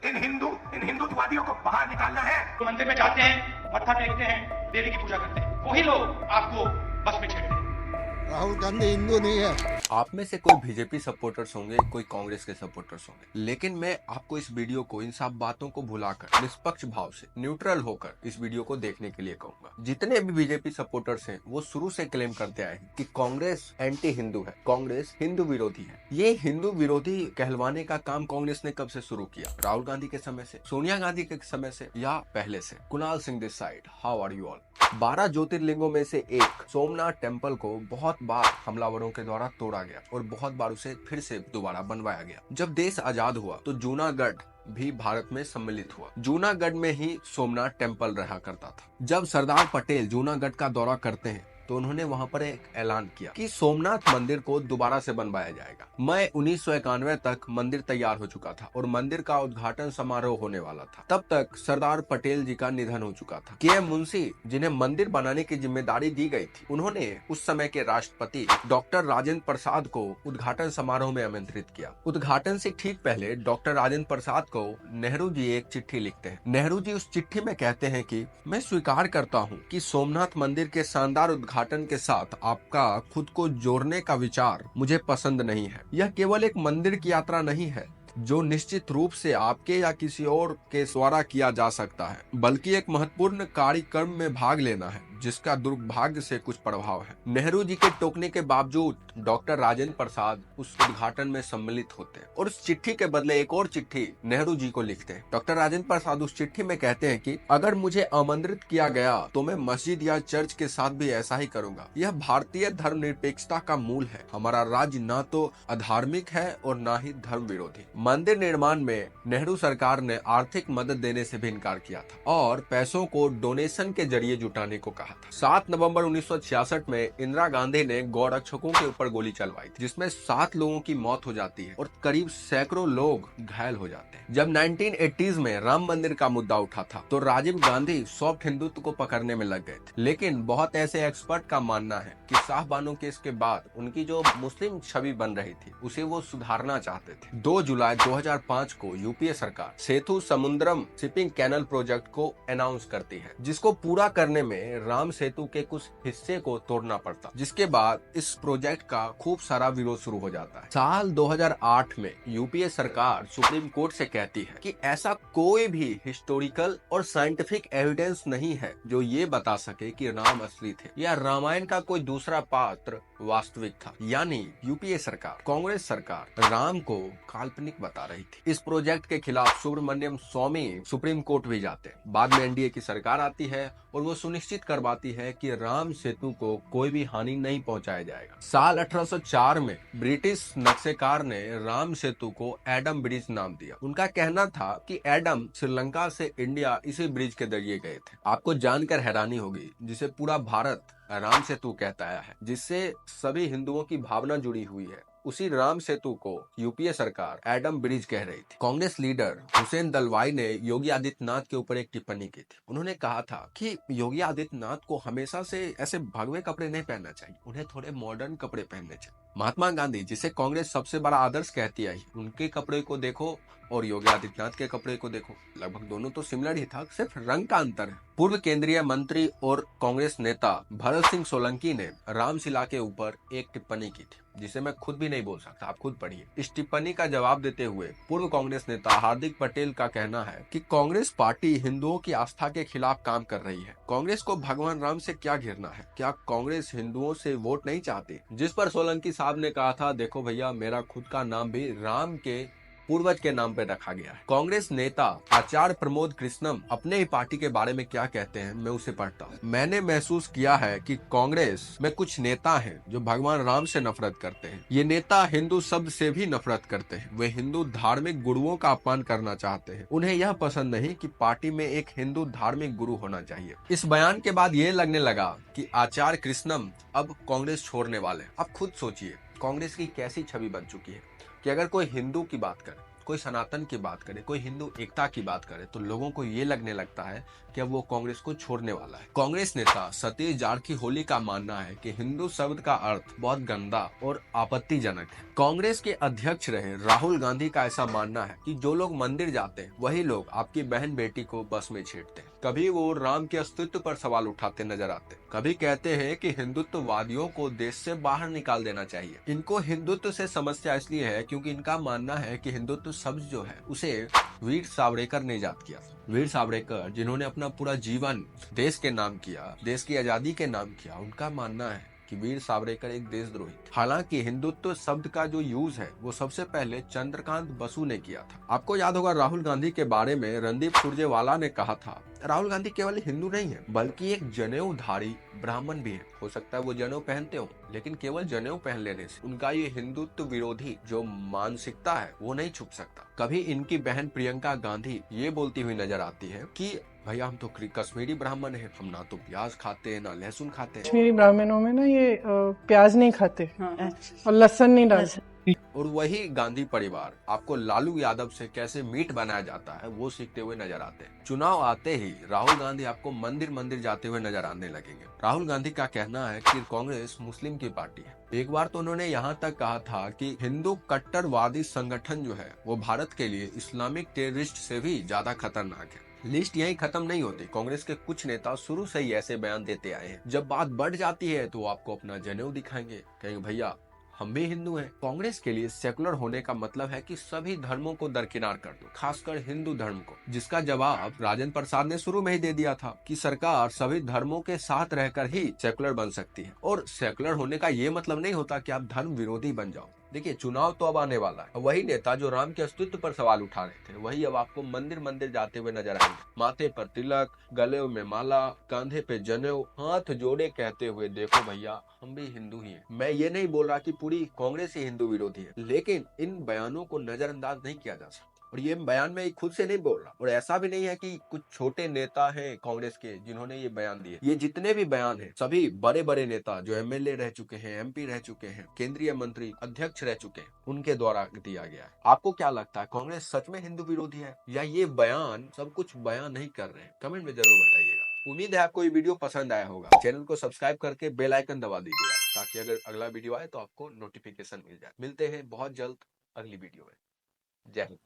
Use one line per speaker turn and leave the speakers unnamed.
इन हिंदुत्ववादियों को बाहर निकालना है।
तो मंदिर में जाते हैं, मत्था टेकते हैं, देवी की पूजा करते हैं, वही लोग आपको बस में छेड़ते हैं।
राहुल गांधी हिंदू नहीं है।
आप में से कोई बीजेपी सपोर्टर्स होंगे, कोई कांग्रेस के सपोर्टर्स होंगे, लेकिन मैं आपको इस वीडियो को इन सब बातों को भुलाकर निष्पक्ष भाव से न्यूट्रल होकर इस वीडियो को देखने के लिए कहूंगा। जितने भी बीजेपी सपोर्टर्स हैं वो शुरू से क्लेम करते आए हैं कि कांग्रेस एंटी हिंदू है, कांग्रेस हिंदू विरोधी है। ये हिंदू विरोधी कहलवाने का काम कांग्रेस ने कब से शुरू किया? राहुल गांधी के समय से, सोनिया गांधी के समय से, या पहले से? Kunal Singh this side, how are you all? 12 ज्योतिर्लिंगों में से एक सोमनाथ टेम्पल को बहुत बार हमलावरों के द्वारा तोड़ा गया और बहुत बार उसे फिर से दोबारा बनवाया गया। जब देश आजाद हुआ तो जूनागढ़ भी भारत में सम्मिलित हुआ। जूनागढ़ में ही सोमनाथ टेम्पल रहा करता था। जब सरदार पटेल जूनागढ़ का दौरा करते हैं तो उन्होंने वहां पर एक ऐलान किया कि सोमनाथ मंदिर को दोबारा से बनवाया जाएगा। मई 1991 तक मंदिर तैयार हो चुका था और मंदिर का उद्घाटन समारोह होने वाला था। तब तक सरदार पटेल जी का निधन हो चुका था। के.एम. मुंशी, जिन्हें मंदिर बनाने की जिम्मेदारी दी गई थी, उन्होंने उस समय के राष्ट्रपति डॉक्टर राजेंद्र प्रसाद को उद्घाटन समारोह में आमंत्रित किया। उद्घाटन से ठीक पहले डॉक्टर राजेंद्र प्रसाद को नेहरू जी एक चिट्ठी लिखते हैं। नेहरू जी उस चिट्ठी में कहते हैं कि मैं स्वीकार करता हूँ कि सोमनाथ मंदिर के शानदार उद्घाटन के साथ आपका खुद को जोड़ने का विचार मुझे पसंद नहीं है। यह केवल एक मंदिर की यात्रा नहीं है जो निश्चित रूप से आपके या किसी और के द्वारा किया जा सकता है, बल्कि एक महत्वपूर्ण कार्यक्रम में भाग लेना है जिसका दुर्भाग्य से कुछ प्रभाव है। नेहरू जी के टोकने के बावजूद डॉक्टर राजेंद्र प्रसाद उस उद्घाटन में सम्मिलित होते हैं और उस चिट्ठी के बदले एक और चिट्ठी नेहरू जी को लिखते हैं। डॉक्टर राजेंद्र प्रसाद उस चिट्ठी में कहते हैं कि अगर मुझे आमंत्रित किया गया तो मैं मस्जिद या चर्च के साथ भी ऐसा ही करूंगा। यह भारतीय धर्मनिरपेक्षता का मूल है। हमारा राज्य न तो अधार्मिक है और न ही धर्म विरोधी। मंदिर निर्माण में नेहरू सरकार ने आर्थिक मदद देने से भी इनकार किया था और पैसों को डोनेशन के जरिए जुटाने को कहा था। 7 नवंबर 1966 में इंदिरा गांधी ने गौरक्षकों के ऊपर गोली चलवाई थी, जिसमें 7 लोगों की मौत हो जाती है और करीब सैकड़ों लोग घायल हो जाते हैं। जब 1980s में राम मंदिर का मुद्दा उठा था तो राजीव गांधी सॉफ्ट हिंदुत्व को पकड़ने में लग गए थे, लेकिन बहुत ऐसे एक्सपर्ट का मानना है कि शाहबानो केस के बाद उनकी जो मुस्लिम छवि बन रही थी उसे वो सुधारना चाहते थे। 2 जुलाई 2005 को यूपीए सरकार सेतु समुद्रम शिपिंग कैनल प्रोजेक्ट को अनाउंस करती है, जिसको पूरा करने में राम सेतु के कुछ हिस्से को तोड़ना पड़ता, जिसके बाद इस प्रोजेक्ट का खूब सारा विरोध शुरू हो जाता है। साल 2008 में यूपीए सरकार सुप्रीम कोर्ट से कहती है कि ऐसा कोई भी हिस्टोरिकल और साइंटिफिक एविडेंस नहीं है जो ये बता सके कि राम असली थे या रामायण का कोई दूसरा पात्र वास्तविक था। यानी यूपीए सरकार, कांग्रेस सरकार राम को काल्पनिक बता रही थी। इस प्रोजेक्ट के खिलाफ सुब्रमण्यम स्वामी सुप्रीम कोर्ट भी जाते हैं। बाद में एनडीए की सरकार आती है और वो सुनिश्चित करवाती है कि राम सेतु को कोई भी हानि नहीं पहुंचाया जाएगा। साल 1804 में ब्रिटिश नक्शेकार ने राम सेतु को एडम ब्रिज नाम दिया। उनका कहना था कि एडम श्रीलंका से इंडिया इसी ब्रिज के जरिए गए थे। आपको जानकर हैरानी होगी, जिसे पूरा भारत राम सेतु कहता है, जिससे सभी हिंदुओं की भावना जुड़ी हुई है, उसी राम सेतु को यूपीए सरकार एडम ब्रिज कह रही थी। कांग्रेस लीडर हुसैन दलवाई ने योगी आदित्यनाथ के ऊपर एक टिप्पणी की थी। उन्होंने कहा था कि योगी आदित्यनाथ को हमेशा से ऐसे भगवे कपड़े नहीं पहनना चाहिए, उन्हें थोड़े मॉडर्न कपड़े पहनने चाहिए। महात्मा गांधी, जिसे कांग्रेस सबसे बड़ा आदर्श कहती आई, उनके कपड़े को देखो और योगी आदित्यनाथ के कपड़े को देखो, लगभग दोनों तो सिमिलर ही था, सिर्फ रंग का अंतर है। पूर्व केंद्रीय मंत्री और कांग्रेस नेता भरत सिंह सोलंकी ने रामशिला के ऊपर एक टिप्पणी की थी, जिसे मैं खुद भी नहीं बोल सकता, आप खुद पढ़िए। इस टिप्पणी का जवाब देते हुए पूर्व कांग्रेस नेता हार्दिक पटेल का कहना है कि कांग्रेस पार्टी हिंदुओं की आस्था के खिलाफ काम कर रही है। कांग्रेस को भगवान राम से क्या घिरना है? क्या कांग्रेस हिंदुओं से वोट नहीं चाहती? जिस पर सोलंकी साहब ने कहा था, देखो भैया, मेरा खुद का नाम भी राम के पूर्वज के नाम पर रखा गया है। कांग्रेस नेता आचार्य प्रमोद कृष्णम अपने ही पार्टी के बारे में क्या कहते हैं, मैं उसे पढ़ता हूँ। मैंने महसूस किया है कि कांग्रेस में कुछ नेता हैं जो भगवान राम से नफरत करते हैं। ये नेता हिंदू शब्द से भी नफरत करते हैं। वे हिंदू धार्मिक गुरुओं का अपमान करना चाहते हैं। उन्हें यह पसंद नहीं कि पार्टी में एक हिंदू धार्मिक गुरु होना चाहिए। इस बयान के बाद ये लगने लगा कि आचार्य कृष्णम अब कांग्रेस छोड़ने वाले हैं। अब खुद सोचिए, कांग्रेस की कैसी छवि बन चुकी है कि अगर कोई हिंदू की बात करे, कोई सनातन की बात करे, कोई हिंदू एकता की बात करे तो लोगों को ये लगने लगता है कि अब वो कांग्रेस को छोड़ने वाला है। कांग्रेस नेता सतीश जारकीहोली का मानना है कि हिंदू शब्द का अर्थ बहुत गंदा और आपत्तिजनक है। कांग्रेस के अध्यक्ष रहे राहुल गांधी का ऐसा मानना है कि जो लोग मंदिर जाते हैं वही लोग आपकी बहन बेटी को बस में छेड़ते हैं। कभी वो राम के अस्तित्व पर सवाल उठाते नजर आते, कभी कहते हैं कि हिंदुत्ववादियों को देश से बाहर निकाल देना चाहिए। इनको हिंदुत्व से समस्या इसलिए है क्योंकि इनका मानना है कि हिंदुत्व शब्द जो है उसे वीर सावरकर ने इजाद किया था। वीर सावरकर जिन्होंने अपना पूरा जीवन देश के नाम किया, देश की आजादी के नाम किया, उनका मानना है कि वीर सावरकर एक देशद्रोही थे। हालांकि हिंदुत्व शब्द का जो यूज है वो सबसे पहले चंद्रकांत बसु ने किया था। आपको याद होगा राहुल गांधी के बारे में रणदीप सुरजेवाला ने कहा था, राहुल गांधी केवल हिंदू नहीं है बल्कि एक जनेऊधारी ब्राह्मण भी है। हो सकता है वो जनेऊ पहनते हो, लेकिन केवल जनेऊ पहन लेने से उनका ये हिंदुत्व विरोधी जो मानसिकता है वो नहीं छुप सकता। कभी इनकी बहन प्रियंका गांधी ये बोलती हुई नजर आती है कि भैया हम तो कश्मीरी ब्राह्मण हैं, हम ना तो प्याज खाते हैं ना लहसुन खाते हैं।
कश्मीरी ब्राह्मणों में ना ये प्याज नहीं खाते और लहसुन नहीं डालते।
और वही गांधी परिवार आपको लालू यादव से कैसे मीट बनाया जाता है वो सीखते हुए नजर आते हैं। चुनाव आते ही राहुल गांधी आपको मंदिर मंदिर जाते हुए नजर आने लगेंगे। राहुल गांधी का कहना है कि कांग्रेस मुस्लिम की पार्टी है। एक बार तो उन्होंने यहाँ तक कहा था कि हिंदू कट्टरवादी संगठन जो है वो भारत के लिए इस्लामिक टेररिस्ट से भी ज्यादा खतरनाक है। लिस्ट यही खत्म नहीं होती। कांग्रेस के कुछ नेता शुरू से ही ऐसे बयान देते आए हैं। जब बात बढ़ जाती है तो आपको अपना जनेऊ दिखाएंगे, कहेंगे भैया हम भी हिंदू हैं। कांग्रेस के लिए सेकुलर होने का मतलब है कि सभी धर्मों को दरकिनार कर दो, खासकर हिंदू धर्म को, जिसका जवाब राजेंद्र प्रसाद ने शुरू में ही दे दिया था कि सरकार सभी धर्मों के साथ रहकर ही सेकुलर बन सकती है। और सेकुलर होने का ये मतलब नहीं होता कि आप धर्म विरोधी बन जाओ। देखिए चुनाव तो अब आने वाला है। वही नेता जो राम के अस्तित्व पर सवाल उठा रहे थे वही अब आपको मंदिर मंदिर जाते हुए नजर आएंगे। माथे पर तिलक, गले में माला, कंधे पे जनेऊ, हाथ जोड़े कहते हुए देखो भैया हम भी हिंदू ही हैं। मैं ये नहीं बोल रहा कि पूरी कांग्रेस ही हिंदू विरोधी है, लेकिन इन बयानों को नजरअंदाज नहीं किया जा सकता। और ये बयान मैं खुद से नहीं बोल रहा, और ऐसा भी नहीं है कि कुछ छोटे नेता हैं कांग्रेस के जिन्होंने ये बयान दिए। ये जितने भी बयान हैं सभी बड़े बड़े नेता जो एमएलए रह चुके हैं, एमपी रह चुके हैं, केंद्रीय मंत्री, अध्यक्ष रह चुके हैं, उनके द्वारा दिया गया है। आपको क्या लगता है कांग्रेस सच में हिंदू विरोधी है या ये बयान सब कुछ बयान नहीं कर रहे हैं? कमेंट में जरूर बताइएगा। उम्मीद है आपको ये वीडियो पसंद आया होगा। चैनल को सब्सक्राइब करके बेल आइकन दबा दीजिएगा ताकि अगर अगला वीडियो आए तो आपको नोटिफिकेशन मिल जाए। मिलते हैं बहुत जल्द अगली वीडियो में। जय हिंद।